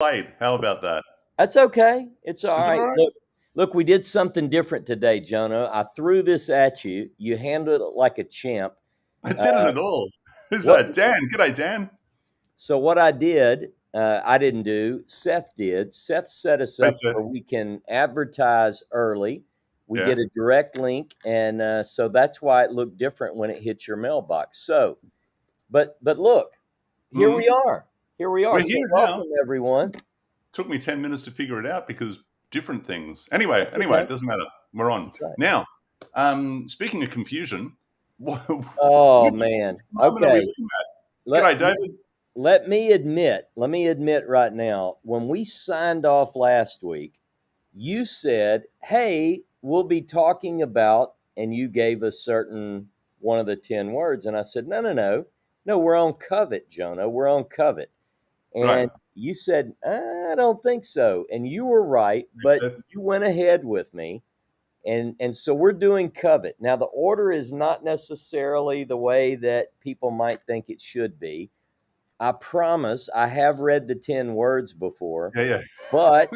late. How about that? That's okay. It's all Is it right. all right? Look, we did something different today, Jono. I threw this at you. You handled it like a champ. I Uh, didn't at all. Who's what? that? Dan. G'day, Dan. So what I did, I didn't do. Seth did. Seth set us Hey, up Seth. where we can advertise early. We Yeah. get a direct link, and so that's why it looked different when it hit your mailbox. So, but look, here we Mm. are. Here we are. We're So here now. welcome, everyone. Took me 10 minutes to figure it out because different things. Anyway, That's okay. it doesn't matter. We're on. That's right. Now, speaking of confusion, Oh which man. moment are we Okay. looking at? Let, G'day, David. let me admit right now, when we signed off last week, you said, "Hey, we'll be talking about," and you gave a certain one of the 10 words, and I said, "No, we're on covet, Jonah. We're on covet." Right. And you said, "I don't think so," and you were right, Thanks, but Seth. you went ahead with me, and so we're doing covet. Now, the order is not necessarily the way that people might think it should be. I promise I have read the 10 words before, Yeah. but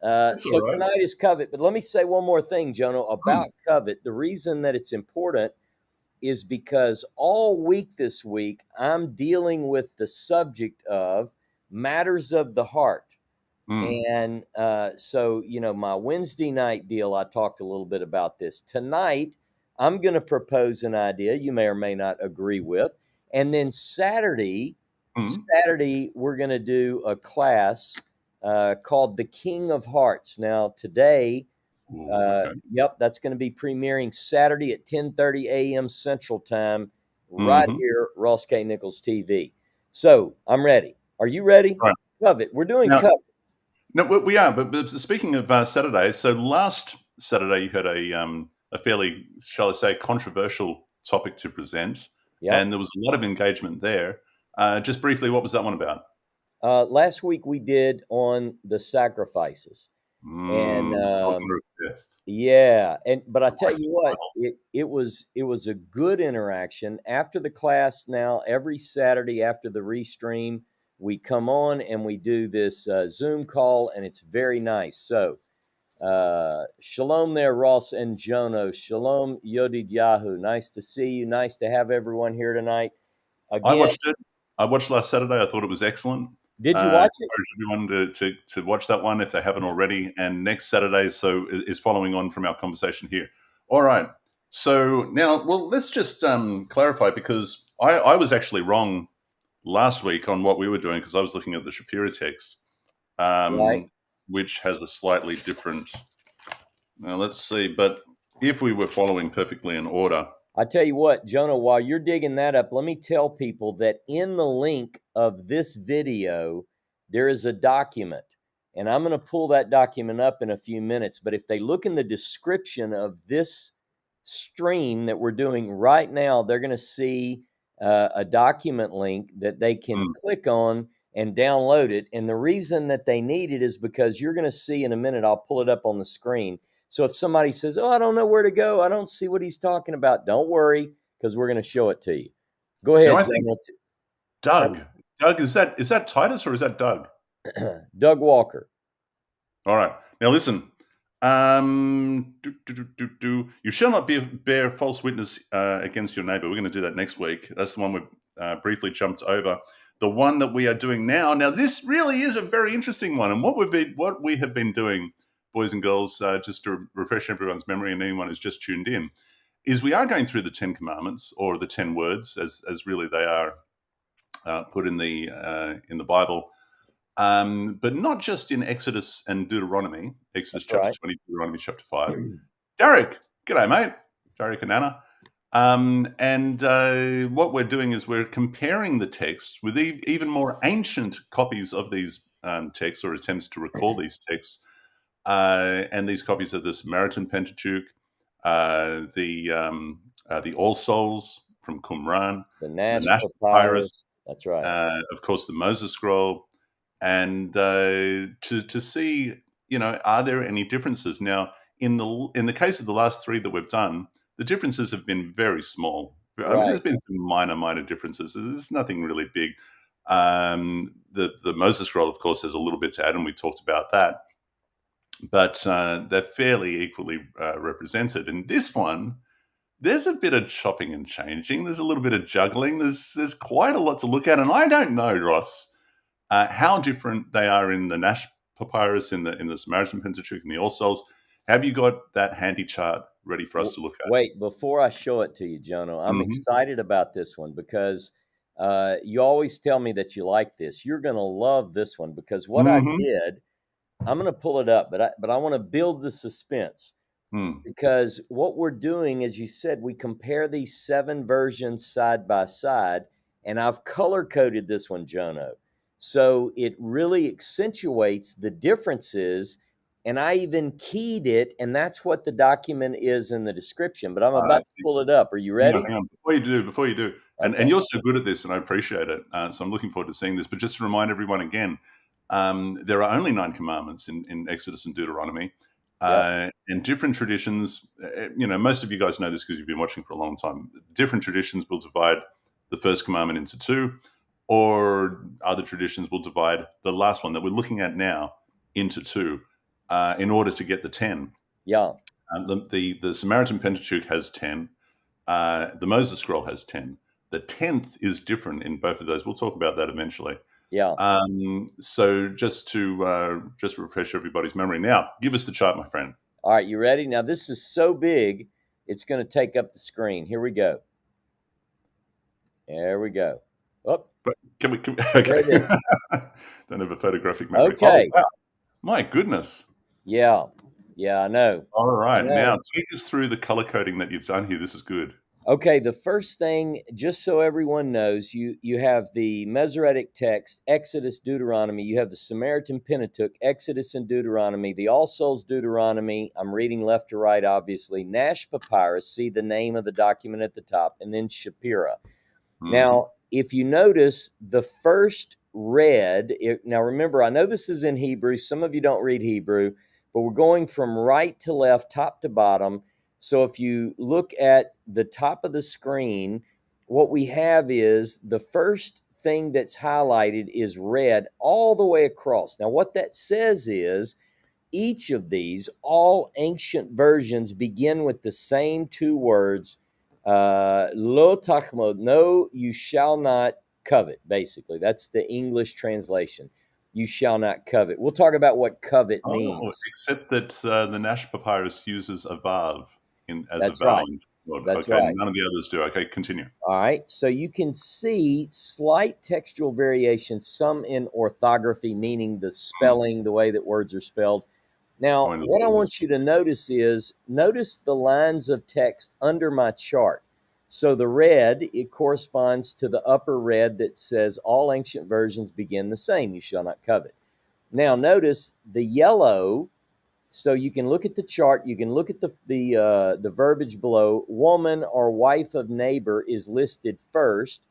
That's so all right. tonight is covet. But let me say one more thing, Jono, about covet. The reason that it's important is because all week this week, I'm dealing with the subject of matters of the heart. Mm. And so, my Wednesday night deal, I talked a little bit about this. Tonight, I'm going to propose an idea you may or may not agree with. And then Mm. Saturday, we're going to do a class called The King of Hearts. Now, today, Ooh, okay. that's going to be premiering Saturday at 10:30 a.m. Central Time, right Mm-hmm. here, Ross K. Nichols TV. So I'm ready. Are you ready? Right. Covet. We're doing Now, covet. no, we are. But speaking of Saturday, so last Saturday you had a fairly, shall I say, controversial topic to present, Yep. and there was a lot of engagement there. Just briefly, what was that one about? Last week we did on the sacrifices, and Order of death. but I tell Right. you what, it was a good interaction after the class. Now every Saturday after the restream, we come on and we do this Zoom call, and it's very nice. So shalom there, Ross and Jono. Shalom, Yodid Yahoo. Nice to see you. Nice to have everyone here tonight. I Again, watched it. I watched last Saturday. I thought it was excellent. did you watch it? Encourage everyone to watch that one if they haven't already. And next Saturday, is following on from our conversation here. All right. So now, well, let's just clarify, because I was actually wrong last week on what we were doing, because I was looking at the Shapira text, Right. which has a slightly different. Now let's see. But if we were following perfectly in order. I tell you what, Jonah, while you're digging that up, let me tell people that in the link of this video, there is a document. And I'm going to pull that document up in a few minutes. But if they look in the description of this stream that we're doing right now, they're going to see a document link that they can click on and download it. And the reason that they need it is because you're going to see in a minute, I'll pull it up on the screen. So if somebody says, "Oh, I don't know where to go. I don't see what he's talking about," don't worry, because we're going to show it to you. Go ahead, I think Doug. Doug, is that Titus or is that Doug? Doug Walker. All right. Now listen. You shall not bear false witness against your neighbor. We're going to do that next week. That's the one we briefly jumped over. The one that we are doing now. Now, this really is a very interesting one, and what we have been doing, boys and girls, just to refresh everyone's memory and anyone who's just tuned in, is we are going through the 10 Commandments, or the 10 words, as really they are put in the Bible. But not just in Exodus and Deuteronomy, Exodus That's chapter right. 20, Deuteronomy chapter 5. Derek, g'day, mate. Derek and Anna. What we're doing is we're comparing the text with even more ancient copies of these texts, or attempts to recall these texts. And these copies are the Samaritan Pentateuch, the All Souls from Qumran, The the Nash Nash Papyrus, Papyrus. That's right. of course, the Moses Scroll, and to see, are there any differences? Now, in the case of the last three that we've done, the differences have been very small. I mean, there's Right. been some minor differences. There's nothing really big. The Moses scroll, of course, has a little bit to add, and we talked about that. But they're fairly equally represented. In this one, there's a bit of chopping and changing. There's a little bit of juggling. There's quite a lot to look at, and I don't know, Ross, how different they are in the Nash Papyrus, in the Samaritan Pentateuch, and the All Souls. Have you got that handy chart ready for us to look at? Wait, before I show it to you, Jono, I'm excited about this one because you always tell me that you like this. You're going to love this one because what I did, I'm going to pull it up, but I want to build the suspense. Because what we're doing, as you said, we compare these 7 versions side by side, and I've color coded this one, Jono. So it really accentuates the differences, and I even keyed it, and that's what the document is in the description. But I'm about to pull it up. Are you ready? Hang on. Before you do. And you're so good at this, and I appreciate it. So I'm looking forward to seeing this. But just to remind everyone again, there are only 9 commandments in Exodus and Deuteronomy. And different traditions, most of you guys know this because you've been watching for a long time. Different traditions will divide the first commandment into 2, or other traditions will divide the last one that we're looking at now into 2 in order to get the 10. Yeah. The Samaritan Pentateuch has 10. The Moses scroll has 10. The 10th is different in both of those. We'll talk about that eventually. Yeah. So just to refresh everybody's memory. Now, give us the chart, my friend. All right, you ready? Now, this is so big, it's going to take up the screen. Here we go. There we go. Oh, but can we okay. Don't have a photographic memory. Okay. Oh, wow. My goodness. Yeah, I know. All right. Now, take us through the color coding that you've done here. This is good. Okay, the first thing, just so everyone knows, you have the Masoretic text, Exodus, Deuteronomy. You have the Samaritan Pentateuch, Exodus and Deuteronomy. The All Souls Deuteronomy, I'm reading left to right, obviously. Nash Papyrus, see the name of the document at the top, and then Shapira. Now, if you notice, the first red, now remember, I know this is in Hebrew. Some of you don't read Hebrew, but we're going from right to left, top to bottom. So if you look at the top of the screen, what we have is the first thing that's highlighted is red all the way across. Now, what that says is each of these, all ancient versions, begin with the same 2 words, lo tachmod, no, you shall not covet, basically. That's the English translation. You shall not covet. We'll talk about what covet means. Except that the Nash Papyrus uses a vav as That's a vowel. Right. That's right. None of the others do. Okay, continue. All right. So you can see slight textual variations, some in orthography, meaning the spelling, the way that words are spelled. Now, what I want you to notice is, notice the lines of text under my chart. So the red, it corresponds to the upper red that says all ancient versions begin the same, you shall not covet. Now, notice the yellow. So you can look at the chart. You can look at the verbiage below. Woman or wife of neighbor is listed first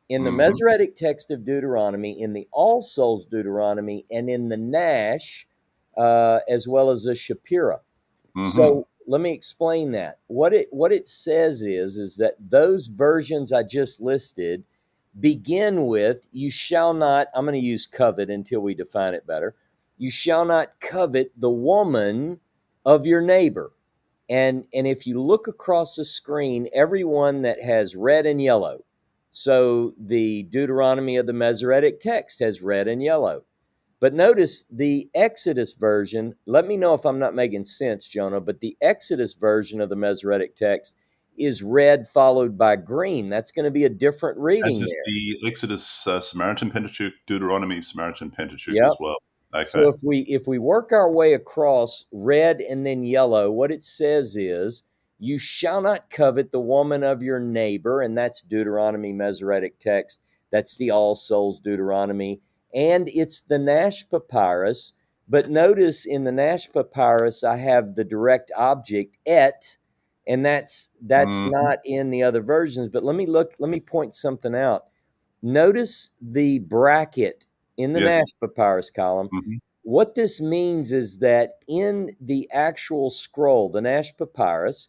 in the Masoretic text of Deuteronomy, in the All Souls Deuteronomy, and in the Nash, as well as the Shapira. So let me explain that. What it says is that those versions I just listed begin with, you shall not. I'm going to use covet until we define it better. You shall not covet the woman of your neighbor. And if you look across the screen, everyone that has red and yellow. So the Deuteronomy of the Masoretic text has red and yellow. But notice the Exodus version, let me know if I'm not making sense, Jono, but the Exodus version of the Masoretic text is red followed by green. That's going to be a different reading there. The Exodus, Samaritan Pentateuch, Deuteronomy, Samaritan Pentateuch as well. Okay. So if we work our way across red and then yellow, what it says is, you shall not covet the woman of your neighbor, and that's Deuteronomy Masoretic text. That's the All Souls Deuteronomy, and it's the Nash Papyrus. But notice in the Nash Papyrus, I have the direct object et, and that's not in the other versions. But let me point something out. Notice the bracket in the Nash Papyrus column. What this means is that in the actual scroll, the Nash Papyrus,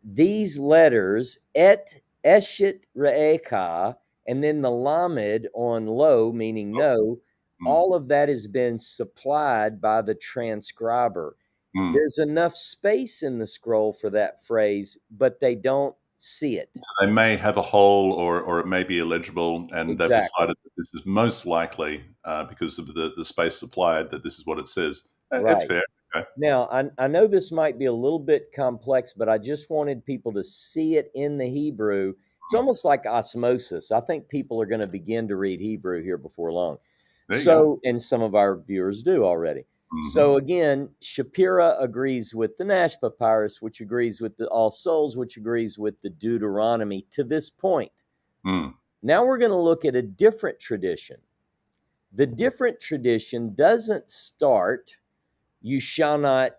these letters, et, eshet, re'eka, and then the lamed on lo, meaning no, all of that has been supplied by the transcriber. There's enough space in the scroll for that phrase, but they don't see it. They may have a hole, or it may be illegible, and they've Exactly. decided that this is most likely, because of the space supplied, that this is what it says. It's Right. fair. Okay. Now, I know this might be a little bit complex, but I just wanted people to see it in the Hebrew. It's Mm. almost like osmosis. I think people are going to begin to read Hebrew here before long. There you go. So, and some of our viewers do already. So again, Shapira agrees with the Nash Papyrus, which agrees with the All Souls, which agrees with the Deuteronomy to this point. Mm. Now we're going to look at a different tradition. The different tradition doesn't start, you shall not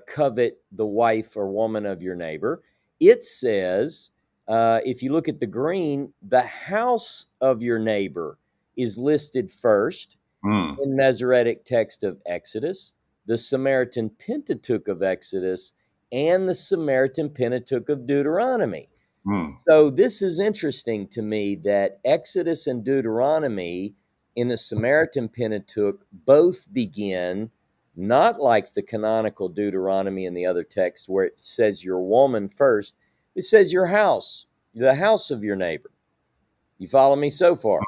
covet the wife or woman of your neighbor. It says, if you look at the green, the house of your neighbor is listed first Mm. in Masoretic text of Exodus, the Samaritan Pentateuch of Exodus, and the Samaritan Pentateuch of Deuteronomy. Mm. So this is interesting to me that Exodus and Deuteronomy in the Samaritan Pentateuch both begin not like the canonical Deuteronomy and the other text where it says your woman first. It says your house, the house of your neighbor. You follow me so far?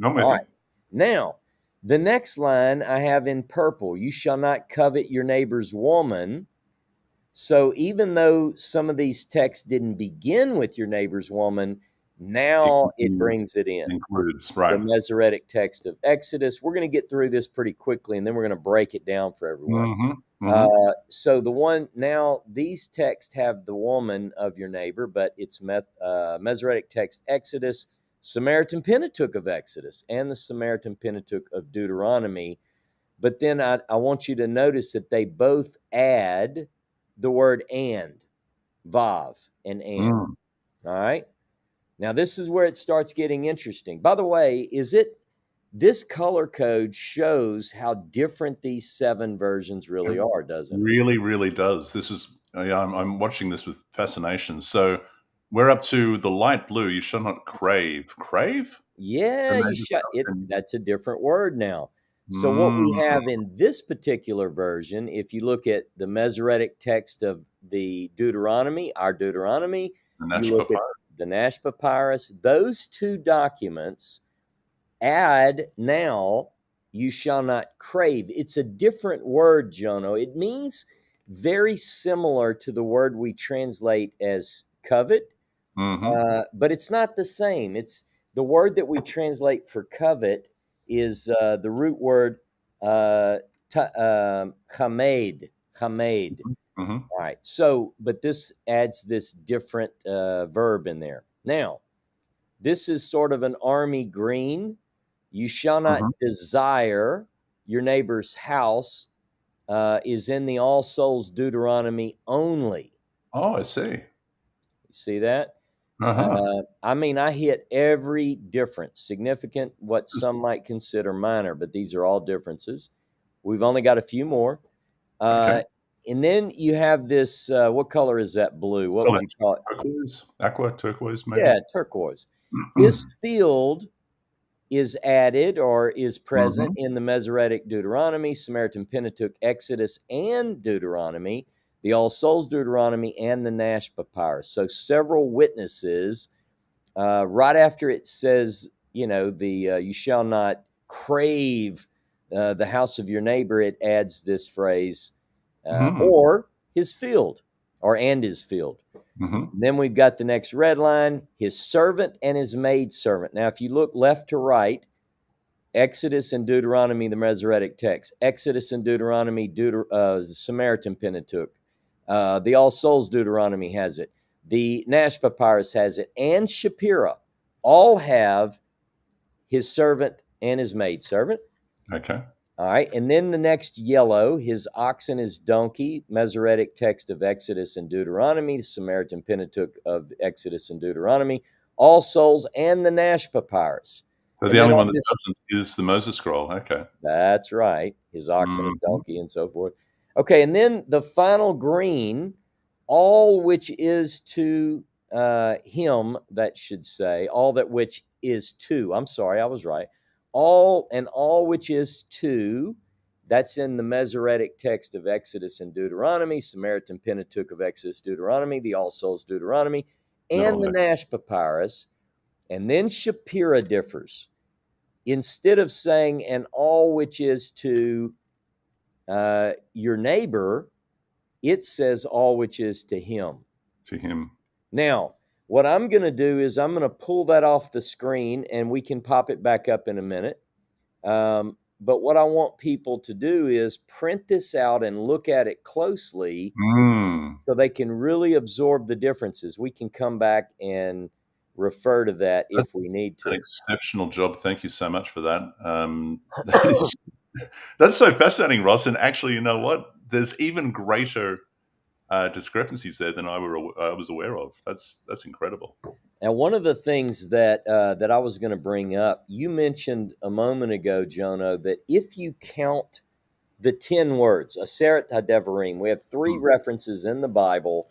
I'm with All you. right. Now, the next line I have in purple, you shall not covet your neighbor's woman. So even though some of these texts didn't begin with your neighbor's woman, now it brings it in. Includes, The right. Masoretic text of Exodus. We're going to get through this pretty quickly, and then we're going to break it down for everyone. So the one now, these texts have the woman of your neighbor, but it's Masoretic text Exodus, Samaritan Pentateuch of Exodus, and the Samaritan Pentateuch of Deuteronomy. But then I want you to notice that they both add the word and, vav, and and. All right. Now, this is where it starts getting interesting. By the way, this color code shows how different these 7 versions really are, doesn't it? Really, really does. This is, I'm watching this with fascination. So we're up to the light blue. You shall not crave. Crave? Yeah, And they just that's a different word now. So what we Mm, have in this particular version, if you look at the Masoretic text of the Deuteronomy, our Deuteronomy, the you Nash look at Papyrus. the Nash Papyrus, those 2 documents add now, you shall not crave. It's a different word, Jono. It means very similar to the word we translate as covet, but it's not the same. It's the word that we translate for covet is the root word chamed. All right. So, but this adds this different verb in there. Now, this is sort of an army green. You shall not desire your neighbor's house is in the All Souls Deuteronomy only. Oh, I see. You see that? I mean, I hit every difference, significant, what some might consider minor, but these are all differences. We've only got a few more. Okay. And then you have this, what color is that blue? What would you call it? Turquoise, aqua, turquoise, maybe. Yeah, turquoise. His field is added or is present in the Masoretic Deuteronomy, Samaritan Pentateuch, Exodus, and Deuteronomy, the All Souls Deuteronomy, and the Nash Papyrus. So several witnesses. Right after it says, you shall not crave the house of your neighbor, it adds this phrase, or his field, or and his field. Then we've got the next red line, his servant and his maidservant. Now, if you look left to right, Exodus and Deuteronomy, the Masoretic text, Exodus and Deuteronomy, the Samaritan Pentateuch, the All Souls Deuteronomy has it, the Nash Papyrus has it, and Shapira all have his servant and his maidservant. Okay. All right. And then the next yellow, his ox and his donkey, Masoretic text of Exodus and Deuteronomy, the Samaritan Pentateuch of Exodus and Deuteronomy, All Souls, and the Nash Papyrus. So And the then only I'll one that doesn't is the Moses scroll. Okay. That's right. His ox and his donkey and so forth. Okay. And then the final green, all which is to him, that should say, all that which is to. I'm sorry, I was right. All which is to. That's in the Masoretic text of Exodus and Deuteronomy, Samaritan Pentateuch of Exodus, Deuteronomy, the All Souls Deuteronomy, and the Nash Papyrus. And then Shapira differs. Instead of saying and all which is to your neighbor, it says all which is to him. To him. Now, what I'm going to do is I'm going to pull that off the screen, and we can pop it back up in a minute. But what I want people to do is print this out and look at it closely so they can really absorb the differences. We can come back and refer to that if we need to. An exceptional job. Thank you so much for that. That's so fascinating, Ross. And actually, you know what? There's even greater discrepancies there than I was aware of. That's incredible. Now, one of the things that that I was going to bring up, you mentioned a moment ago, Jono, that if you count the 10 words, Aseret HaDevarim, we have 3 references in the Bible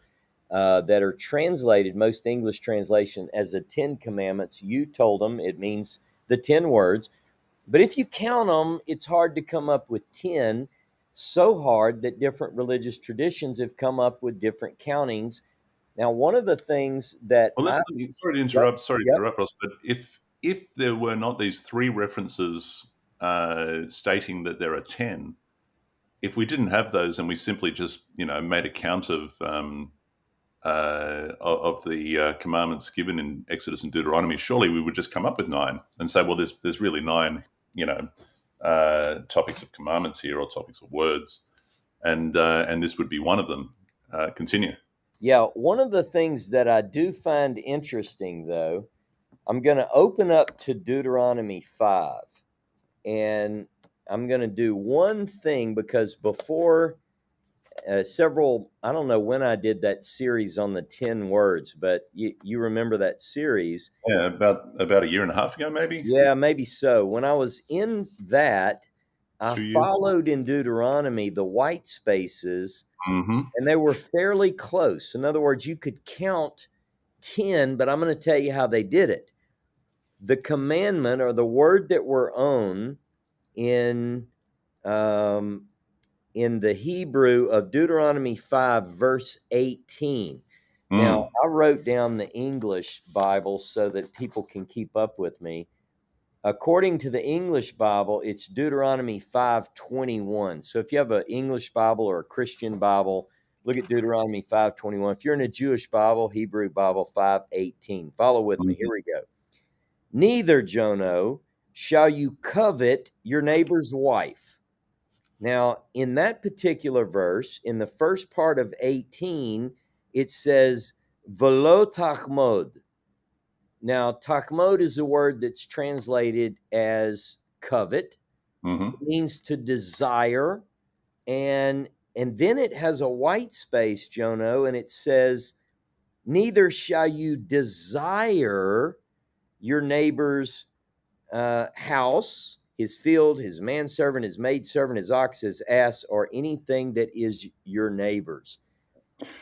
that are translated, most English translation, as the 10 commandments. You told them it means the 10 words. But if you count them, it's hard to come up with 10, so hard that different religious traditions have come up with different countings. Now, one of the things that sorry to interrupt, Ross, but if there were not these 3 references stating that there are 10, if we didn't have those and we simply just made a count of the commandments given in Exodus and Deuteronomy, surely we would just come up with 9 and say, well, there's really 9, topics of commandments here, or topics of words, and this would be one of them. Continue. Yeah, one of the things that I do find interesting, though, I'm going to open up to Deuteronomy 5, and I'm going to do one thing, because before I don't know when I did that series on the 10 words, but you remember that series. Yeah, about a year and a half ago, maybe? Yeah, maybe so. When I was in that, I followed in Deuteronomy the white spaces, and they were fairly close. In other words, you could count 10, but I'm going to tell you how they did it. The commandment, or the word that we're on in the Hebrew of Deuteronomy 5, verse 18. Now, I wrote down the English Bible so that people can keep up with me. According to the English Bible, it's Deuteronomy 5:21. So if you have an English Bible or a Christian Bible, look at Deuteronomy 5:21. If you're in a Jewish Bible, Hebrew Bible, 5:18. Follow with me. Here we go. Neither, Jono, shall you covet your neighbor's wife. Now, in that particular verse, in the first part of 18, it says, velo tachmod. Now, tachmod is a word that's translated as covet. It means to desire. And then it has a white space, Jono, and it says, neither shall you desire your neighbor's house, his field, his manservant, his maidservant, his ox, his ass, or anything that is your neighbor's.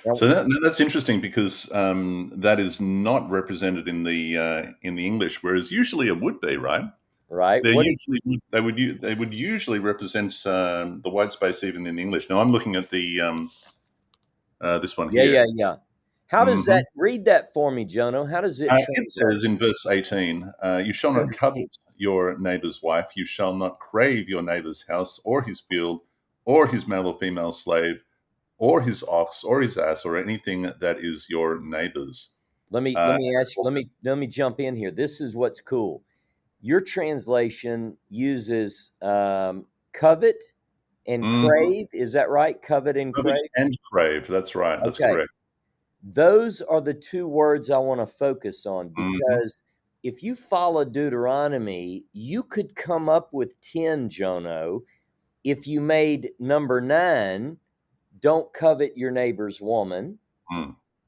Now, so that's interesting, because that is not represented in the English, whereas usually it would be, right? Right. They would usually represent the white space even in English. Now I'm looking at the this one here. Yeah. How does that, read that for me, Jono? How does it translate? It says in verse 18, you shall not covet your neighbor's wife, you shall not crave your neighbor's house, or his field, or his male or female slave, or his ox, or his ass, or anything that is your neighbor's. Let me jump in here. This is what's cool. Your translation uses covet and crave. Is that right? Covet and crave? And crave. That's right. That's correct. Those are the 2 words I want to focus on, because if you follow Deuteronomy, you could come up with 10, Jono, if you made number 9, don't covet your neighbor's woman,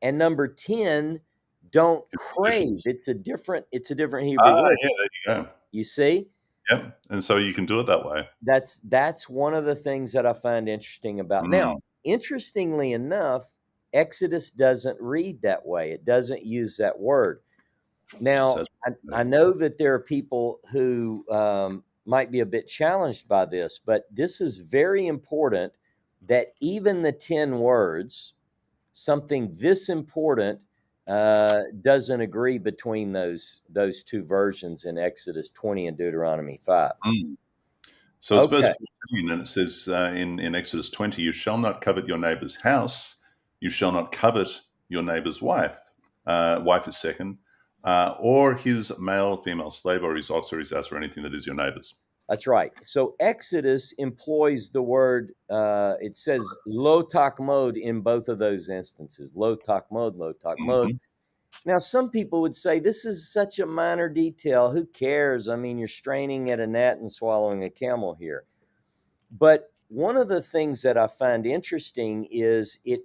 and number 10, don't crave. It's a different Hebrew word. Yeah, there you go. You see? Yep. And so you can do it that way. That's one of the things that I find interesting about. Now, interestingly enough, Exodus doesn't read that way. It doesn't use that word. Now, So that's I know that there are people who might be a bit challenged by this, but this is very important that even the 10 words, something this important, doesn't agree between those two versions in Exodus 20 and Deuteronomy 5. Mm. So it's verse Okay, 14, and it says in Exodus 20, you shall not covet your neighbor's house, you shall not covet your neighbor's wife. Wife is second, or his male, female slave, or his ox, or his ass, or anything that is your neighbor's. that's right. So Exodus employs the word, it says lo takmod in both of those instances. Lo takmod, lo takmod. Mm-hmm. Now, some people would say this is such a minor detail. Who cares? I mean, you're straining at a gnat and swallowing a camel here. But one of the things that I find interesting is it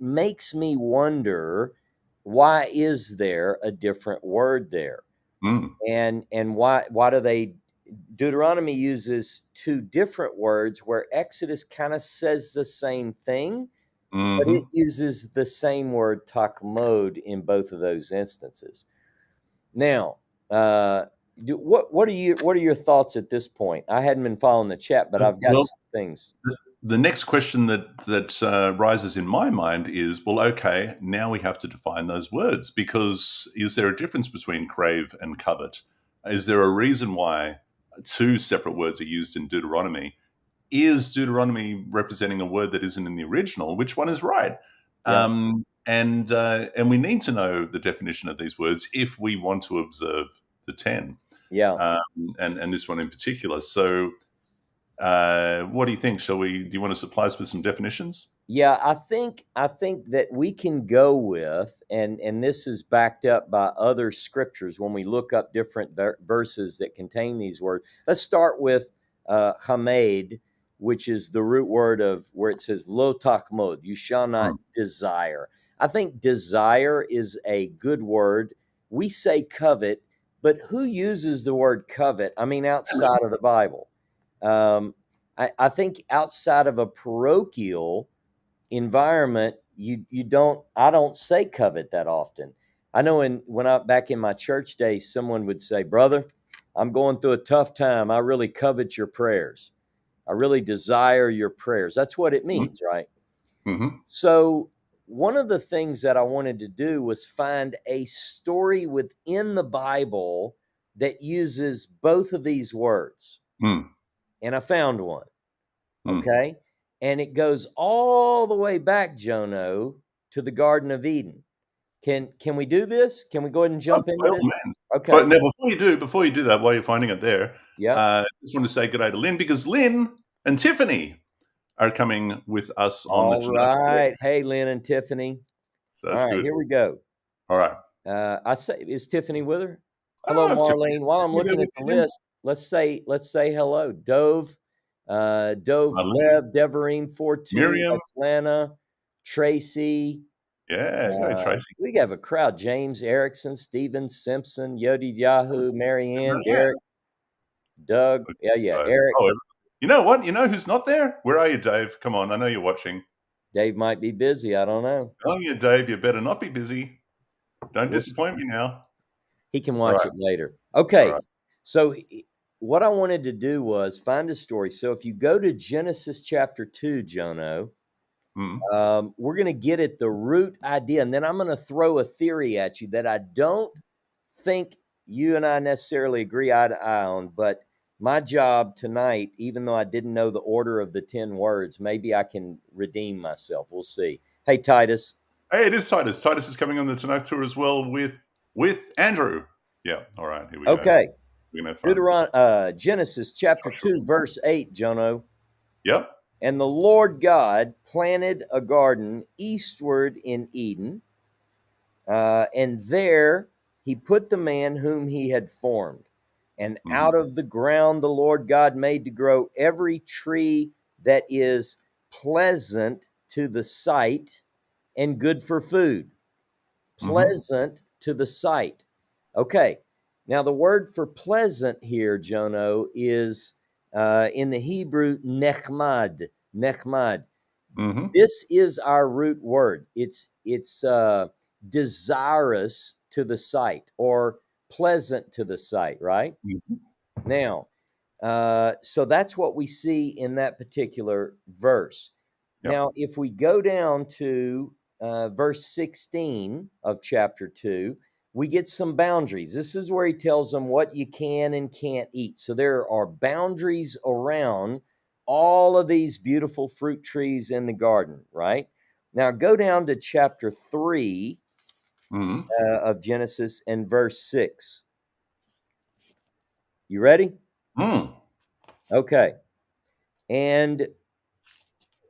makes me wonder, why is there a different word there? Mm. And why do they Deuteronomy uses two different words where Exodus kind of says the same thing, but Mm-hmm. it uses the same word takmod in both of those instances. Now, what are your thoughts at this point? I hadn't been following the chat, but I've got Well, some things. the next question that rises in my mind is, well, okay, now we have to define those words, because is there a difference between crave and covet? Is there a reason why two separate words are used in Deuteronomy? Is Deuteronomy representing a word that isn't in the original? Which one is right? Yeah, And we need to know the definition of these words if we want to observe the 10, yeah. and this one in particular. So, what do you think? Do you want to supply us with some definitions? Yeah, I think that we can go with, and this is backed up by other scriptures when we look up different verses that contain these words. Let's start with hamed, which is the root word of where it says lo takmod, you shall not Hmm. desire. I think desire is a good word. We say covet, but who uses the word covet? I mean, outside of the Bible. I think outside of a parochial environment, I don't say covet that often. I know when I back in my church days, someone would say, brother, I'm going through a tough time. I really covet your prayers. I really desire your prayers. That's what it means, right? Mm-hmm. So one of the things that I wanted to do was find a story within the Bible that uses both of these words. Mm. And I found one. Mm. Okay. And it goes all the way back, Jono, to the Garden of Eden. Can we do this? Can we go ahead and Oh, jump into by all this? means. Okay. But now, before you do that, while you're finding it there, Yep. I just want to say good day to Lynn, because Lynn and Tiffany are coming with us on the All Tanakh Tour. right. Hey, Lynn and Tiffany. So All that's right, good. here we go. All right. I say, is Tiffany with her? Hello, Oh, Marlene. While I'm Tiffany there looking at with the you? list, let's say hello. Dove, Marlene, Lev, Devereen, 42, Miriam. Atlanta, Tracy. Yeah, go ahead, Tracy. We have a crowd. James Erickson, Steven Simpson, Yodi Yahoo, Marianne, Yeah. Derek, Doug. Good Yeah, guys. Eric. Oh, you know what? You know who's not there? Where are you, Dave? Come on, I know you're watching. Dave might be busy. I don't know. Oh, yeah, Dave, you better not be busy. Don't We'll see. disappoint me now. He can All watch right. it later. All Okay. right. So what I wanted to do was find a story. So if you go to Genesis chapter 2, Jono, Mm. we're going to get at the root idea. And then I'm going to throw a theory at you that I don't think you and I necessarily agree eye to eye on. But my job tonight, even though I didn't know the order of the 10 words, maybe I can redeem myself. We'll see. Hey, Titus. Hey, it is Titus. Titus is coming on the Tanakh Tour as well with Andrew. Yeah. All right. Here we go. Okay. We're gonna have fun. Genesis chapter 2, verse 8, Jono. Yep. And the Lord God planted a garden eastward in Eden, and there he put the man whom he had formed. And Mm-hmm. out of the ground the Lord God made to grow every tree that is pleasant to the sight and good for food. Mm-hmm. Pleasant to the sight. Okay. Now, the word for pleasant here, Jono, is in the Hebrew, nechmad. Nechmad. Mm-hmm. This is our root word. It's desirous to the sight or pleasant to the sight, right? Mhm. Now, so that's what we see in that particular verse. Yeah. Now, if we go down to verse 16 of chapter 2, we get some boundaries. This is where he tells them what you can and can't eat. So there are boundaries around all of these beautiful fruit trees in the garden, right? Now, go down to chapter 3 Mhm. of Genesis and verse 6. You ready? Mm. Okay. And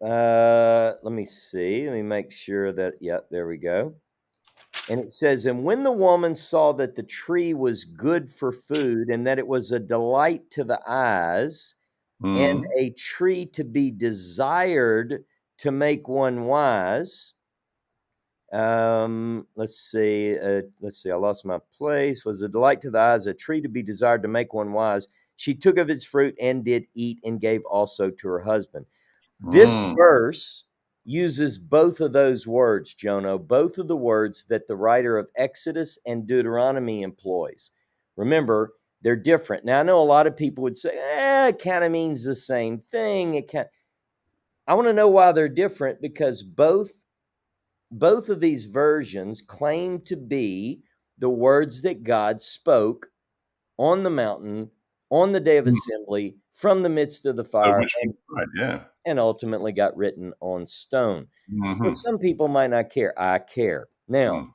let me see. Let me make sure that, yep, there we go. And it says, and when the woman saw that the tree was good for food and that it was a delight to the eyes and Mm. a tree to be desired to make one wise. Let's see. I lost my place. Was a delight to the eyes, a tree to be desired to make one wise. She took of its fruit and did eat and gave also to her husband. This Mm. verse uses both of those words, Jono, both of the words that the writer of Exodus and Deuteronomy employs. Remember, they're different. Now, I know a lot of people would say, it kind of means the same thing. I want to know why they're different, because both of these versions claim to be the words that God spoke on the mountain on the day of Mm. assembly from the midst of the So fire, which one's right? Yeah. and ultimately got written on stone. So Mhm. some people might not care. I care. Now, Mm.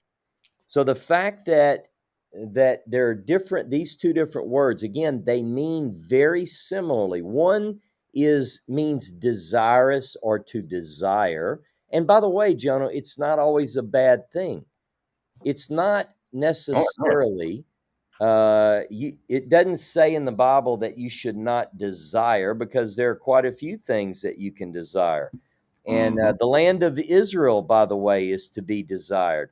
so the fact that there are different, these two different words, again, they mean very similarly. One means desirous or to desire. And by the way, Jonah, it's not always a bad thing. It's not Oh, no. necessarily it doesn't say in the Bible that you should not desire, because there are quite a few things that you can desire. And Mhm. the land of Israel, by the way, is to be desired.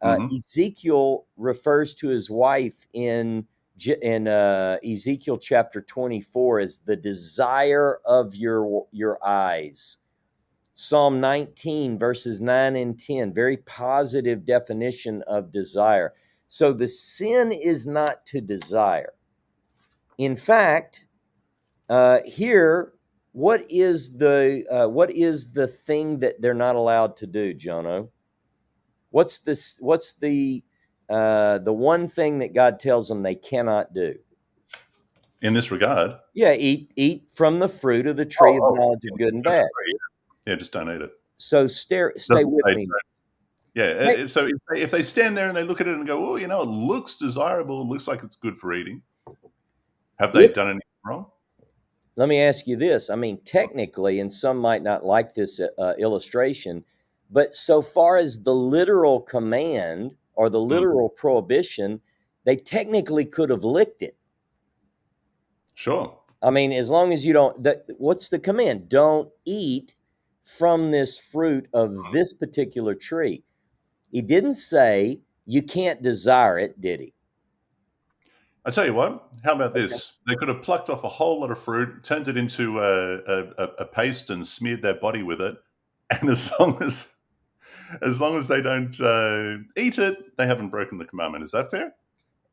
Mhm. Ezekiel refers to his wife in Ezekiel chapter 24 as the desire of your eyes. Psalm 19, verses 9 and 10, very positive definition of desire. So the sin is not to desire. In fact, here, what is the thing that they're not allowed to do, Jono? What's this? What's the one thing that God tells them they cannot do? In this regard. Yeah, eat from the fruit of the Oh, tree of oh. knowledge of good and Yeah, bad. yeah, just don't eat it. So stay Doesn't with say me. don't. Yeah, Hey, so if they stand there and they look at it and go, "Oh, you know, it looks desirable. It looks like it's good for eating." Have they if done anything wrong? Let me ask you this. I mean, technically, and some might not like this illustration, but so far as the literal command or the Mm. literal prohibition, they technically could have licked it. Sure. I mean, as long as you don't, what's the command? Don't eat from this fruit of this particular tree. He didn't say you can't desire it, did he? I tell you what. How about Okay. this? They could have plucked off a whole lot of fruit, turned it into a paste, and smeared their body with it. And as long as they don't eat it, they haven't broken the commandment. Is that fair?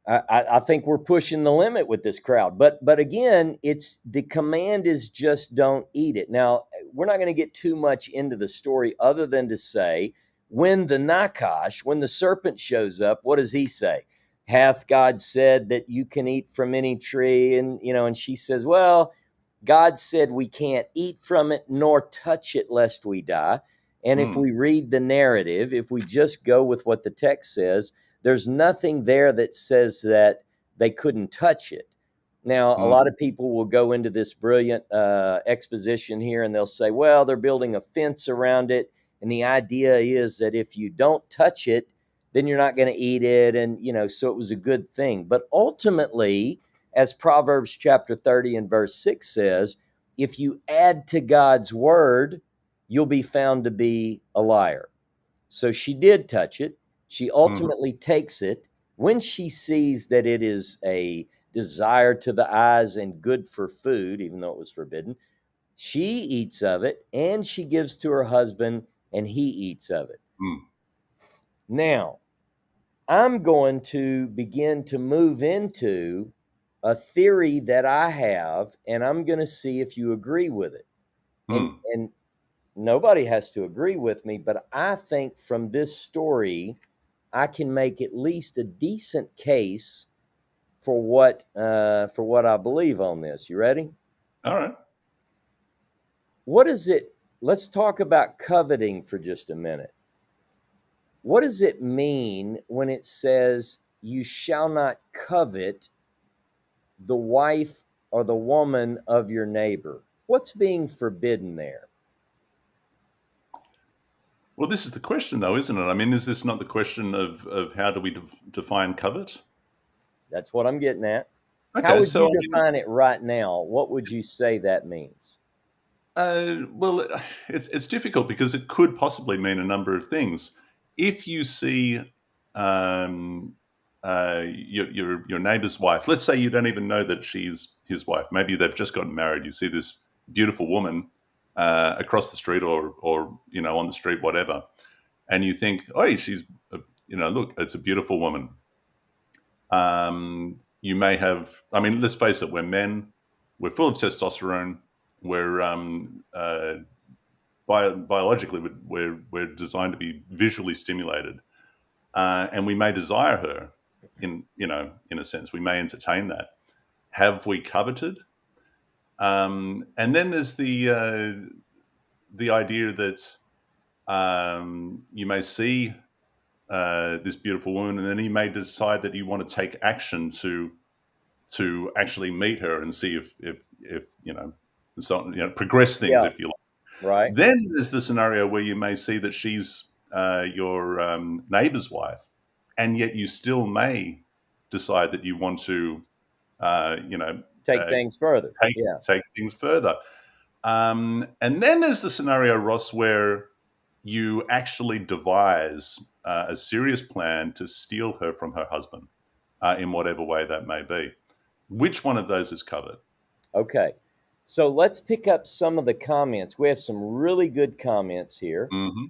I think we're pushing the limit with this crowd, but again, it's the command is just don't eat it. Now, we're not going to get too much into the story, other than to say, when the Nakash, when the serpent shows up, what does he say? Hath God said that you can eat from any tree? And and she says, well, God said we can't eat from it nor touch it lest we die. And if Mm. we read the narrative, if we just go with what the text says, there's nothing there that says that they couldn't touch it. Now, a Mm. lot of people will go into this brilliant exposition here and they'll say, well, they're building a fence around it. And the idea is that if you don't touch it, then you're not going to eat it. And, so it was a good thing. But ultimately, as Proverbs chapter 30 and verse 6 says, if you add to God's word, you'll be found to be a liar. So she did touch it. She Mm. ultimately takes it. When she sees that it is a desire to the eyes and good for food, even though it was forbidden, she eats of it and she gives to her husband and he eats of it. Mm. Now, I'm going to begin to move into a theory that I have, and I'm going to see if you agree with it. And nobody has to agree with me, but I think from this story, I can make at least a decent case for what I believe on this. You ready? All right. What is it? Let's talk about coveting for just a minute. What does it mean when it says you shall not covet the wife or the woman of your neighbor? What's being forbidden there? Well, this is the question, though, isn't it? I mean, is this not the question of how do we define covet? That's what I'm getting at. How Okay, would so you define it right now? What would you say that means? well, it's difficult because it could possibly mean a number of things. If you see your neighbor's wife, let's say you don't even know that she's his wife. Maybe they've just gotten married. You see this beautiful woman across the street, or on the street, whatever, and you think, oh, she's look, it's a beautiful woman. You may have, I mean, let's face it, we're men, we're full of testosterone, we're biologically we're designed to be visually stimulated, and we may desire her in a sense. We may entertain that. Have we coveted? And then there's the idea that you may see this beautiful woman, and then you may decide that you want to take action to actually meet her and see if progress things, Yeah, if you like. right. Then there's the scenario where you may see that she's your neighbor's wife, and yet you still may decide that you want to Take uh, things further. Yeah. take things further. And then there's the scenario, Ross, where you actually devise a serious plan to steal her from her husband in whatever way that may be. Which one of those is covered? Okay. So let's pick up some of the comments. We have some really good comments here. Mm-hmm.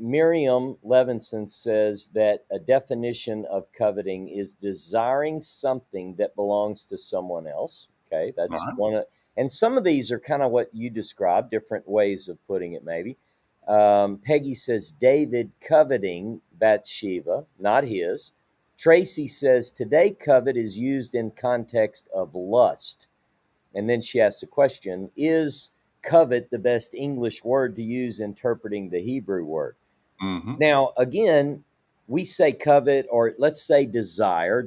Miriam Levinson says that a definition of coveting is desiring something that belongs to someone else. Okay, that's All right. one of, and some of these are kind of what you described, different ways of putting it, maybe. Peggy says David coveting Bathsheba, not his. Tracy says today covet is used in context of lust. And then she asks a question, is covet the best English word to use interpreting the Hebrew word? Mm-hmm. Now, again, we say covet, or let's say desire.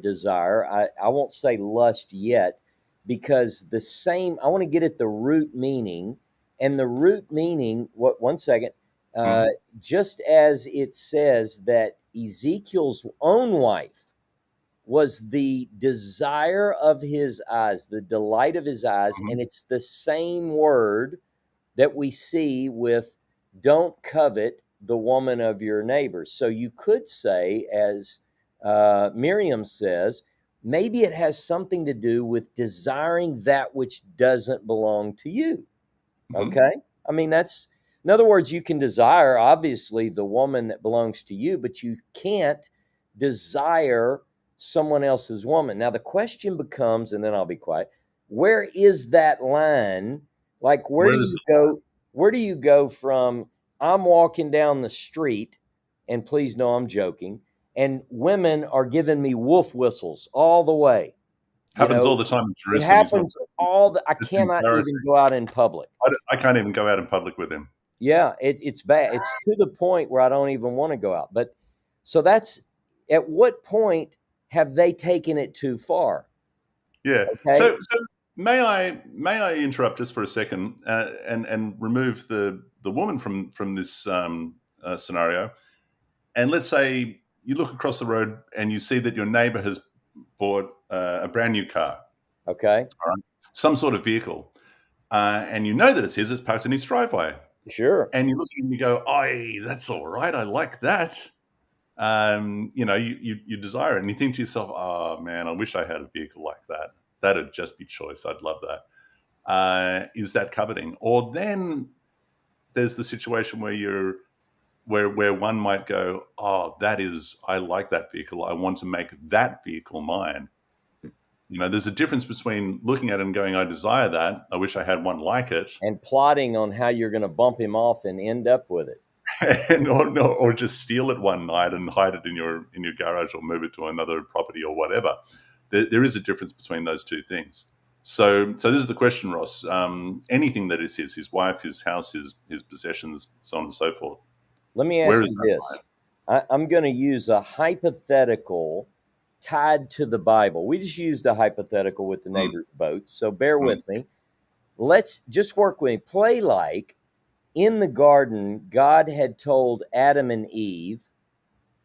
I won't say lust yet, because I want to get at the root meaning. And the root meaning, one second, Mm-hmm. just as it says that Ezekiel's own wife was the desire of his eyes, the delight of his eyes. Mm-hmm. And it's the same word that we see with don't covet the woman of your neighbor. So you could say, as Miriam says, maybe it has something to do with desiring that which doesn't belong to you. Okay. I mean, in other words, you can desire, obviously, the woman that belongs to you, but you can't desire someone else's woman. Now, the question becomes, and then I'll be quiet, where is that line? Like, where Where do does you go? Where do you go from I'm walking down the street, and please know I'm joking, and women are giving me wolf whistles all the way? You happens all know, the time in it Jerusalem. He's not. happens I It's cannot even embarrassing. go out in public. I can't even go out in public with him. Yeah, it's bad. It's to the point where I don't even want to go out. But so that's at what point have they taken it too far? Yeah. Okay. So may I interrupt just for a second and remove the woman from this scenario? And let's say you look across the road and you see that your neighbor has bought a brand new car, Okay. some sort of vehicle, and you know that it's his. It's parked in his driveway, Sure. and you look at him and you go, "Oh, that's all right. I like that." You desire it, and you think to yourself, "Oh man, I wish I had a vehicle like that. That'd just be choice. I'd love that." Is that coveting? Or then there's the situation where you're where one might go, oh, I like that vehicle. I want to make that vehicle mine. There's a difference between looking at it and going, I desire that. I wish I had one like it. And plotting on how you're going to bump him off and end up with it. or just steal it one night and hide it in your garage or move it to another property or whatever. There is a difference between those two things. So this is the question, Ross. Anything that is his wife, his house, his possessions, so on and so forth. Let me ask you this. I'm going to use a hypothetical tied to the Bible. We just used a hypothetical with the neighbor's boat, so bear with me. Let's just work with me. Play like in the garden, God had told Adam and Eve,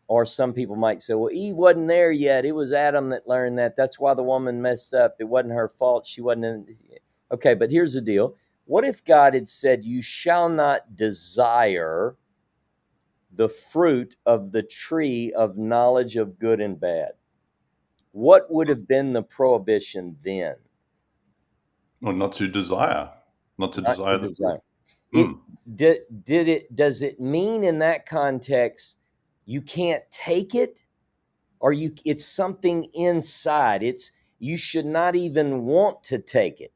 or some people might say, well, Eve wasn't there yet. It was Adam that learned that. That's why the woman messed up. It wasn't her fault. She wasn't in. Okay, but here's the deal. What if God had said, you shall not desire the fruit of the tree of knowledge of good and bad? What would have been the prohibition then? Well, not to desire the fruit. Does it mean in that context you can't take it, or it's something inside? You should not even want to take it.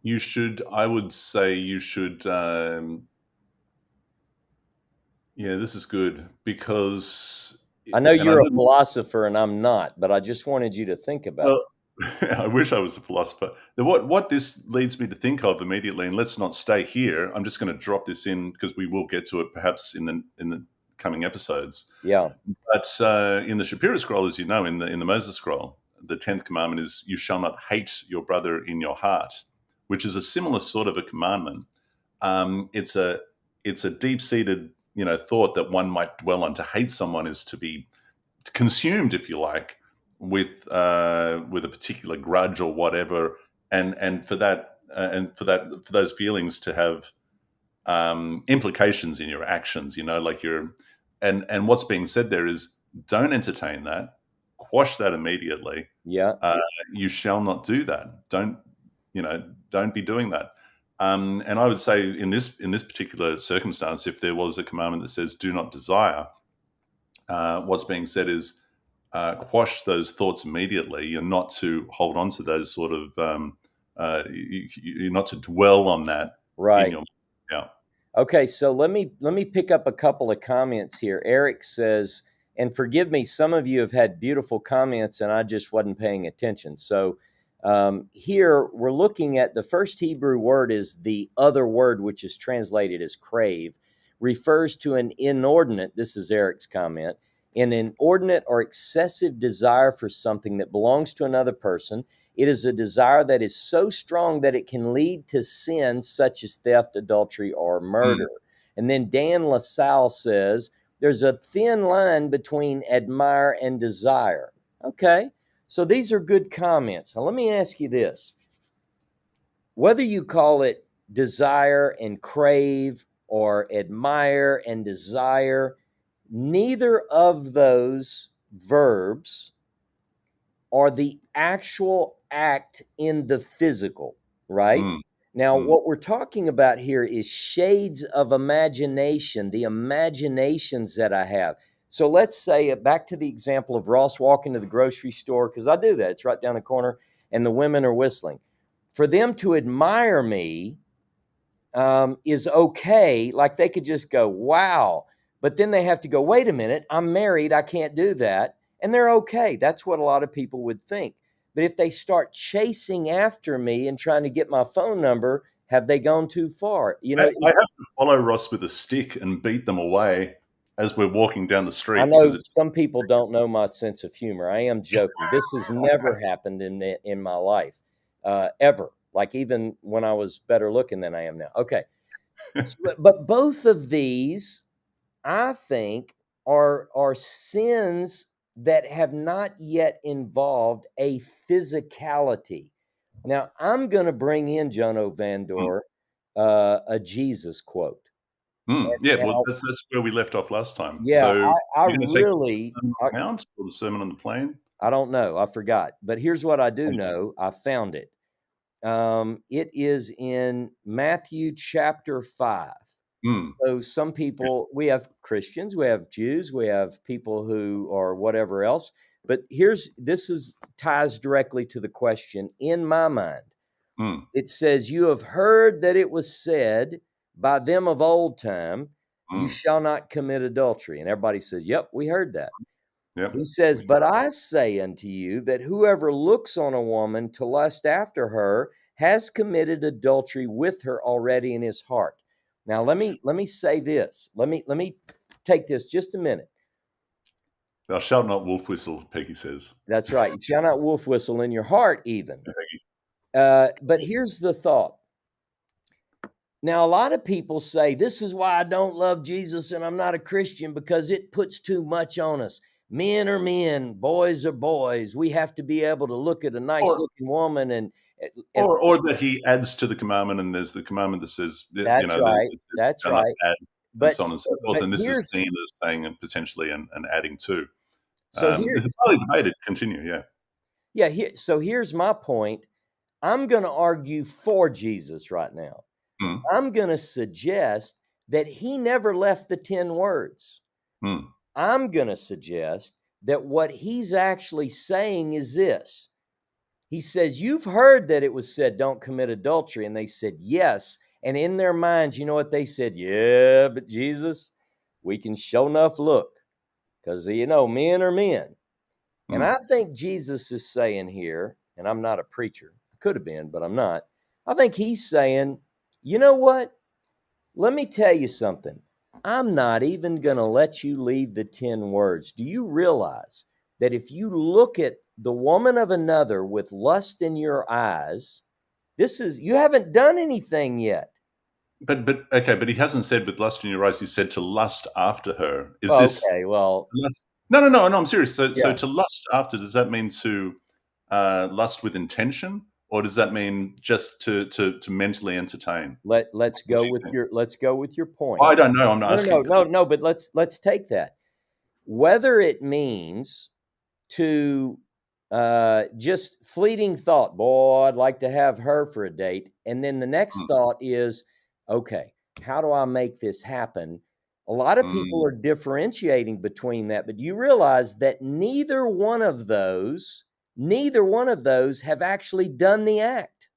You should, I would say you should, this is good, because I know you're a philosopher and I'm not, but I just wanted you to think about it. I wish I was a philosopher. What this leads me to think of immediately, and let's not stay here. I'm just going to drop this in because we will get to it perhaps in the coming episodes. Yeah. But in the Shapira scroll, as you know, in the Moses scroll, the 10th commandment is, you shall not hate your brother in your heart, which is a similar sort of a commandment. It's a deep-seated, thought that one might dwell on. To hate someone is to be consumed, if you like, with a particular grudge or whatever, and for those feelings to have implications in your actions. Like and what's being said there is, don't entertain that, quash that immediately. Yeah. You shall not do that. Don't be doing that. And I would say in this particular circumstance, if there was a commandment that says do not desire, what's being said is quash those thoughts immediately. You're not to hold on to those sort of you're not to dwell on that. Right. Yeah. Okay, so let me pick up a couple of comments here. Eric says, and forgive me, some of you have had beautiful comments and I just wasn't paying attention. So here we're looking at the first Hebrew word is the other word, which is translated as crave, refers to an inordinate, this is Eric's comment, an inordinate or excessive desire for something that belongs to another person. It is a desire that is so strong that it can lead to sins such as theft, adultery, or murder. And then Dan LaSalle says, there's a thin line between admire and desire. Okay, so these are good comments. Now let me ask you this. Whether you call it desire and crave or admire and desire, neither of those verbs are the actual act in the physical, right? Now, what we're talking about here is shades of imagination, the imaginations that I have. So let's say, back to the example of Ross walking to the grocery store, because I do that. It's right down the corner, and the women are whistling. For them to admire me is okay. Like they could just go, wow. But then they have to go, wait a minute, I'm married. I can't do that. And they're okay. That's what a lot of people would think. But if they start chasing after me and trying to get my phone number, have they gone too far? I have to follow Ross with a stick and beat them away as we're walking down the street. I know some people don't know my sense of humor. I am joking. This has never happened in my life, ever. Like even when I was better looking than I am now. Okay. But both of these, I think, are sins that have not yet involved a physicality. Now, I'm going to bring in Jono Vandor, a Jesus quote. That's where we left off last time. Yeah, so I really or the Sermon on the Plain. I don't know. I forgot. But here's what I do know. I found it. It is in Matthew chapter 5. Mm, So some people, we have Christians, we have Jews, we have people who are whatever else. But this is ties directly to the question in my mind. mm, It says, you have heard that it was said by them of old time, you mm. shall not commit adultery. And everybody says, yep, we heard that. Yep. He says, but I say unto you that whoever looks on a woman to lust after her has committed adultery with her already in his heart. Now, let me say this. Let me take this just a minute. Thou shalt not wolf whistle, Peggy says. That's right. You shall not wolf whistle in your heart even. But here's the thought. Now, a lot of people say, this is why I don't love Jesus and I'm not a Christian, because it puts too much on us. Men are men, boys are boys. We have to be able to look at a nice Or, looking woman and or that he adds to the commandment, and there's the commandment that says, that's right. That's shall not right. add, and But so on and so forth. but And this is here's seen as saying and potentially and adding to. so here It's highly debated. Continue, yeah. so here's my point. I'm going to argue for Jesus right now. Mm, I'm going to suggest that he never left the 10 words. mm, I'm going to suggest that what he's actually saying is this. He says, you've heard that it was said, don't commit adultery. And they said, yes. And in their minds, you know what they said? Yeah, but Jesus, we can show enough look, because, men are men. And mm. I think Jesus is saying here, and I'm not a preacher. I could have been, but I'm not. I think he's saying, you know what? Let me tell you something. I'm not even going to let you leave the 10 words. Do you realize that if you look at the woman of another with lust in your eyes, you haven't done anything yet. But okay, but he hasn't said with lust in your eyes. He said to lust after her. Is this Okay, well, lust? No. I'm serious. So yeah. to lust after, does that mean to lust with intention, or does that mean just to mentally entertain? Let's What go do you with think? your point. I don't know. I'm not asking. No, but let's take that. Whether it means to just fleeting thought, boy, I'd like to have her for a date. And then the next Mm, thought is, okay, how do I make this happen? A lot of people mm, are differentiating between that, but you realize that neither one of those have actually done the act.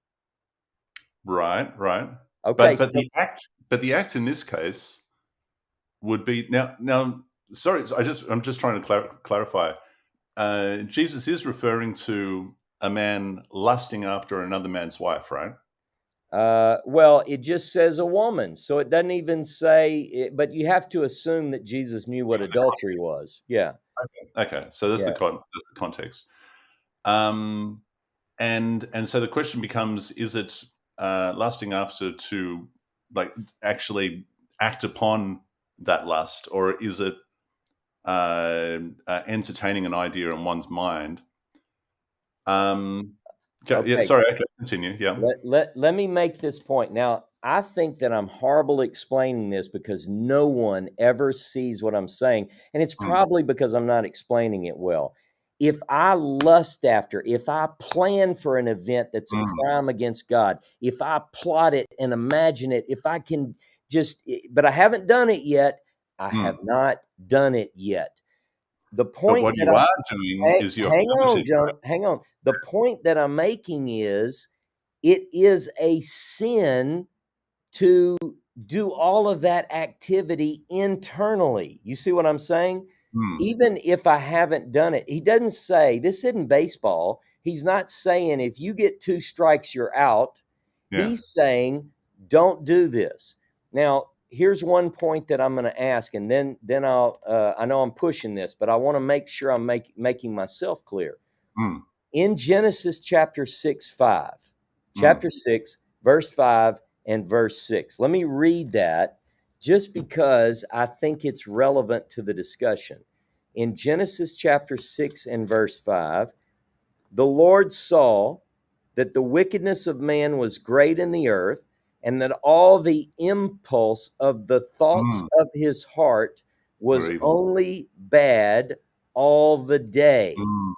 right. Okay, But so the act in this case would be now. Sorry, I'm just trying to clarify. Jesus is referring to a man lusting after another man's wife, right? well, it just says a woman, so it doesn't even say it, but you have to assume that Jesus knew what adultery was. Yeah, Okay, so that's yeah. that's the context. Um, and so the question becomes: is it lusting after to like actually act upon that lust, or is it entertaining an idea in one's mind? Yeah, Okay, sorry. Okay, continue. Yeah. let me make this point. Now, I think that I'm horrible explaining this because no one ever sees what I'm saying, and it's Mm, probably because I'm not explaining it well. If if I plan for an event that's a mm, crime against God, if I plot it and imagine it, if I can but I haven't done it yet, I have mm. not done it yet. The But point what that you are doing is you're hang on, coveting, Jonah, hang on. The point that I'm making is it is a sin to do all of that activity internally. You see what I'm saying? right? Even if I haven't done it, he doesn't say this isn't baseball. He's not saying if you get 2 strikes, you're out. Yeah. He's saying don't do this. Now, here's one point that I'm going to ask, and then I'll. I know I'm pushing this, but I want to make sure I'm making myself clear. Mm, In Genesis chapter 6, 5, mm, chapter 6, verse 5 and verse 6. Let me read that just because I think it's relevant to the discussion. In Genesis chapter 6 and verse 5, the Lord saw that the wickedness of man was great in the earth, and that all the impulse of the thoughts mm. of his heart We're was evil. only bad all the day. Mm,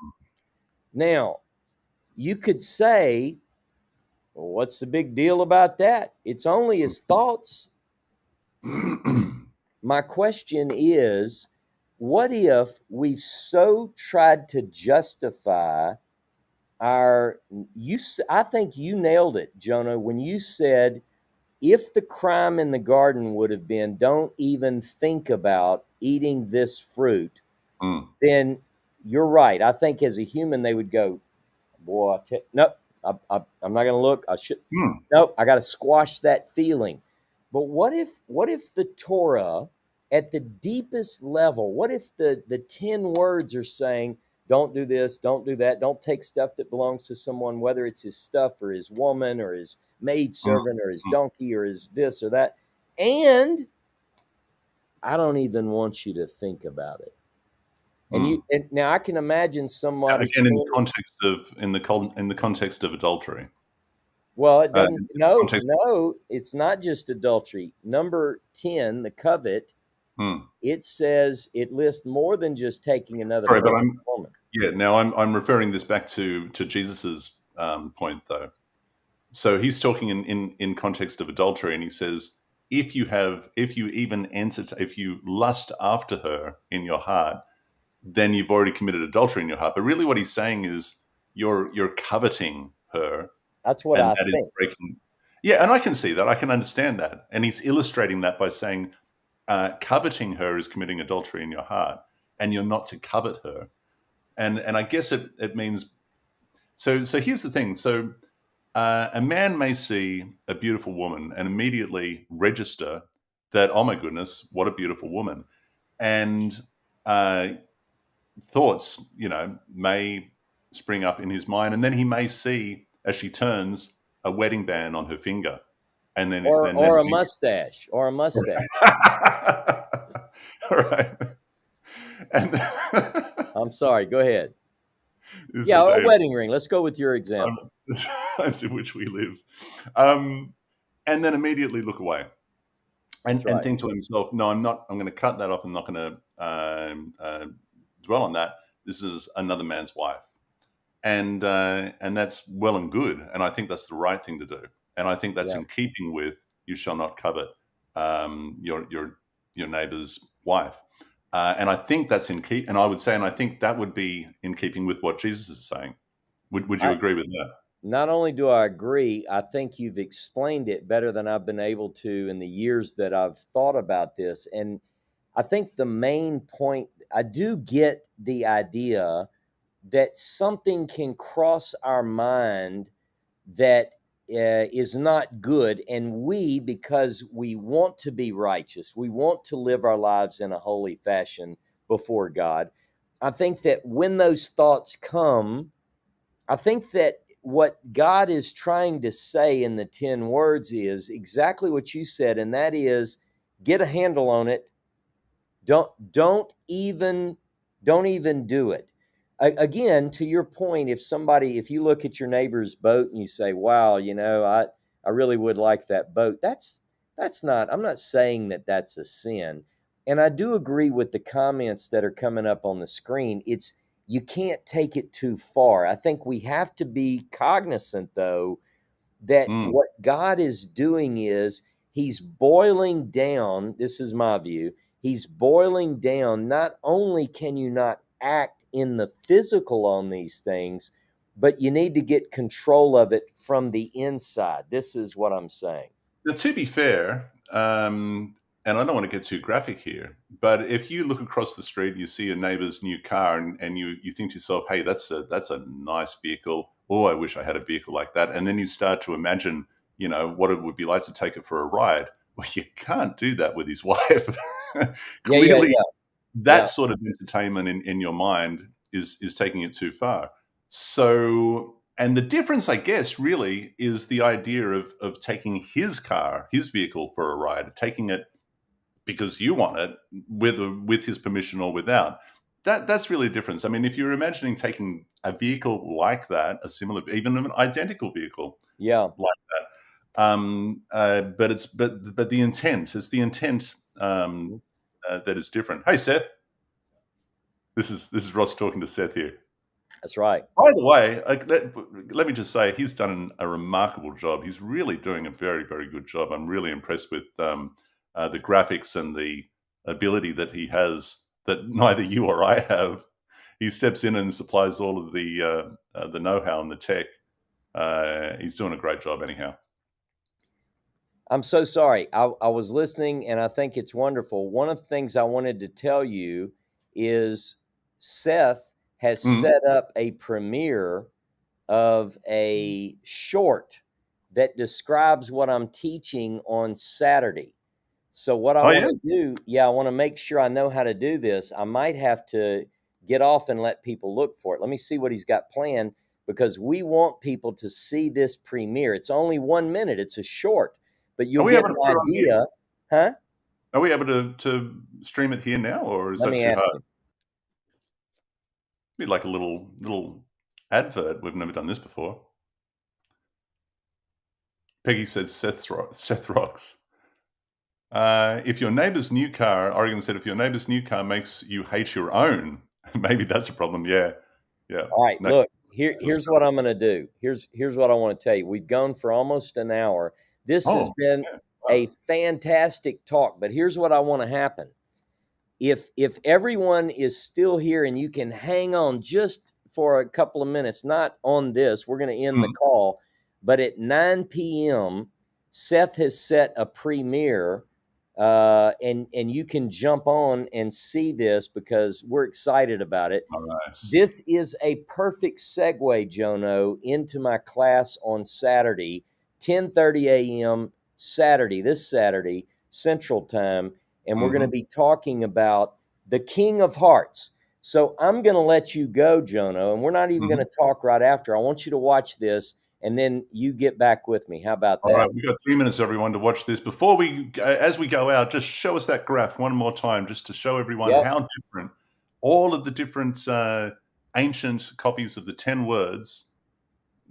Now, you could say, well, what's the big deal about that? It's only his thoughts. My question is, what if we've so tried to justify I think you nailed it, Jonah, when you said if the crime in the garden would have been don't even think about eating this fruit, Mm, then you're right. I think as a human, they would go, boy, nope, I'm not going to look. I should, mm, nope, I got to squash that feeling. But what if the Torah at the deepest level, what if the 10 words are saying, don't do this, don't do that, don't take stuff that belongs to someone, whether it's his stuff or his woman or his maid mm, servant or his mm, donkey or his this or that. And I don't even want you to think about it. mm. And now I can imagine somebody Again, in the standing. context of in the context of adultery, Well, it doesn't. in the No, context. no, it's not just adultery. Number 10, the covet, Mm. it says it lists more than just taking another Sorry, but person's woman. now I'm referring this back to Jesus's point though. So he's talking in context of adultery, and he says, if you lust after her in your heart, then you've already committed adultery in your heart. But really, what he's saying is you're coveting her, That's what and I that is think. breaking. Yeah, and I can see that. I can understand that. And he's illustrating that by saying, coveting her is committing adultery in your heart, and you're not to covet her. And I guess it means so. So here's the thing. So a man may see a beautiful woman and immediately register that, oh my goodness, what a beautiful woman, and uh, thoughts, may spring up in his mind, and then he may see as she turns a wedding band on her finger, and then Or a mustache. Or a mustache. all right, and I'm sorry. Go ahead. this is Yeah, the a day wedding ring. Let's go with your example. the times in which we live, um, and then immediately look away That's and right. think to himself, "No, I'm not. I'm going to cut that off. I'm not going to dwell on that. This is another man's wife." And that's well and good, and I think that's the right thing to do, and I think that's Yeah. in keeping with "you shall not covet your neighbor's wife," and I think that's and I would say, and I think that would be in keeping with what Jesus is saying. Would you I agree with that? not only do I agree, I think you've explained it better than I've been able to in the years that I've thought about this. And I think the main point, I do get the idea that something can cross our mind that is not good. And we, because we want to be righteous, we want to live our lives in a holy fashion before God. I think that when those thoughts come, I think that what God is trying to say in the 10 words is exactly what you said, and that is get a handle on it. Don't even do it. Again, to your point, if you look at your neighbor's boat and you say, "Wow, I really would like that boat." That's not. I'm not saying that that's a sin. And I do agree with the comments that are coming up on the screen. It's you can't take it too far. I think we have to be cognizant though that Mm. what God is doing is he's boiling down, this is my view, he's boiling down. Not only can you not act in the physical on these things, but you need to get control of it from the inside. This is what I'm saying. Now, to be fair, and I don't want to get too graphic here, but if you look across the street and you see a neighbor's new car, and you think to yourself, "Hey, that's a nice vehicle. Oh, I wish I had a vehicle like that." And then you start to imagine, what it would be like to take it for a ride. Well, you can't do that with his wife. Yeah, yeah, Clearly, yeah, that yeah. sort of entertainment in your mind is taking it too far. So, and the difference, I guess, really is the idea of taking his car, his vehicle for a ride, taking it because you want it, with his permission or without. That's really a difference. I mean, if you're imagining taking a vehicle like that, a similar, even an identical vehicle Yeah. like that, but the intent is the intent that is different. Hey, Seth, this is Ross talking to Seth here. That's right. By the way, let me just say he's done a remarkable job. He's really doing a very, very good job. I'm really impressed with the graphics and the ability that he has that neither you or I have. He steps in and supplies all of the know-how and the tech. He's doing a great job anyhow. I'm so sorry. I was listening and I think it's wonderful. One of the things I wanted to tell you is Seth has set up a premiere of a short that describes what I'm teaching on Saturday. So what I want to do, I want to make sure I know how to do this. I might have to get off and let people look for it. Let me see what he's got planned, because we want people to see this premiere. It's only 1 minute. It's a short, but you'll get an idea. Huh? Are we able to stream it here now, or is that too hard? Him. Be like a little advert. We've never done this before. Peggy said Seth rocks. If your neighbor's new car, Oregon said, if your neighbor's new car makes you hate your own, maybe that's a problem. Yeah. All right, look, here's what I'm going to do. Here's what I want to tell you. We've gone for almost an hour. This has been a fantastic talk, but here's what I want to happen. If everyone is still here and you can hang on just for a couple of minutes, not on this, we're going to end the call, but at 9 p.m., Seth has set a premiere, and you can jump on and see this because we're excited about it. Nice. This is a perfect segue, Jono, into my class on Saturday, 10:30 a.m. this Saturday, Central Time, and we're going to be talking about the King of Hearts. So I'm going to let you go, Jono, and we're not even going to talk right after. I want you to watch this, and then you get back with me. How about that? All right, we've got 3 minutes, everyone, to watch this. Before as we go out, just show us that graph one more time, just to show everyone how different all of the different ancient copies of the 10 words.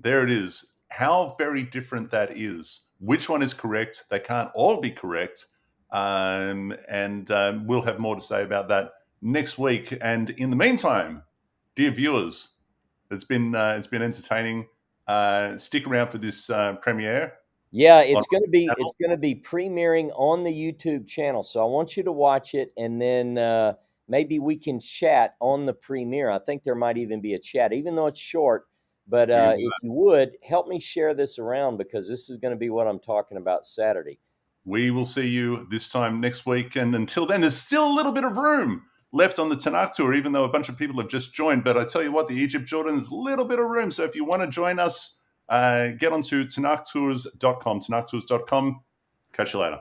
There it is. How very different that is. Which one is correct? They can't all be correct. And we'll have more to say about that next week. And in the meantime, dear viewers, it's been entertaining. Stick around for this premiere. Yeah, it's going to be premiering on the YouTube channel. So I want you to watch it, and then maybe we can chat on the premiere. I think there might even be a chat, even though it's short. But if you would help me share this around, because this is going to be what I'm talking about Saturday. We will see you this time next week. And until then, there's still a little bit of room left on the Tanakh tour, even though a bunch of people have just joined. But I tell you what, the Egypt Jordan is a little bit of room. So if you want to join us, get onto TanakhTours.com, TanakhTours.com. Catch you later.